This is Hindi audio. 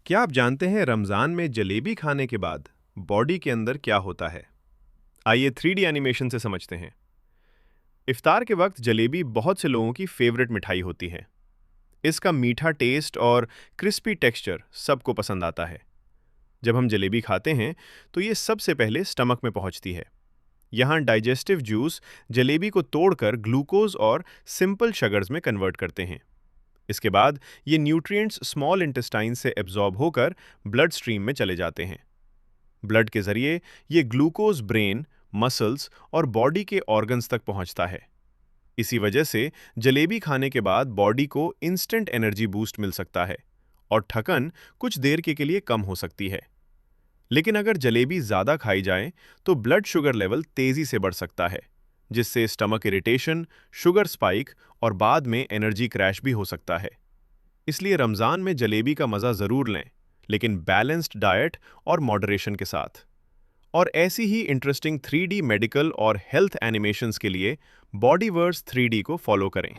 क्या आप जानते हैं रमज़ान में जलेबी खाने के बाद बॉडी के अंदर क्या होता है? आइए 3D एनिमेशन से समझते हैं। इफ्तार के वक्त जलेबी बहुत से लोगों की फेवरेट मिठाई होती है। इसका मीठा टेस्ट और क्रिस्पी टेक्सचर सबको पसंद आता है। जब हम जलेबी खाते हैं तो ये सबसे पहले स्टमक में पहुंचती है। यहाँ डाइजेस्टिव जूस जलेबी को तोड़कर ग्लूकोज और सिंपल शुगर्स में कन्वर्ट करते हैं। इसके बाद ये न्यूट्रिएंट्स स्मॉल इंटेस्टाइन से एब्जॉर्ब होकर ब्लड स्ट्रीम में चले जाते हैं। ब्लड के जरिए ये ग्लूकोज ब्रेन, मसल्स और बॉडी के ऑर्गन्स तक पहुंचता है। इसी वजह से जलेबी खाने के बाद बॉडी को इंस्टेंट एनर्जी बूस्ट मिल सकता है और थकन कुछ देर के लिए कम हो सकती है। लेकिन अगर जलेबी ज़्यादा खाई जाए तो ब्लड शुगर लेवल तेज़ी से बढ़ सकता है, जिससे स्टमक इरिटेशन, शुगर स्पाइक और बाद में एनर्जी क्रैश भी हो सकता है। इसलिए रमज़ान में जलेबी का मज़ा ज़रूर लें, लेकिन बैलेंस्ड डाइट और मॉडरेशन के साथ। और ऐसी ही इंटरेस्टिंग 3D मेडिकल और हेल्थ एनिमेशंस के लिए बॉडीवर्स 3D को फॉलो करें।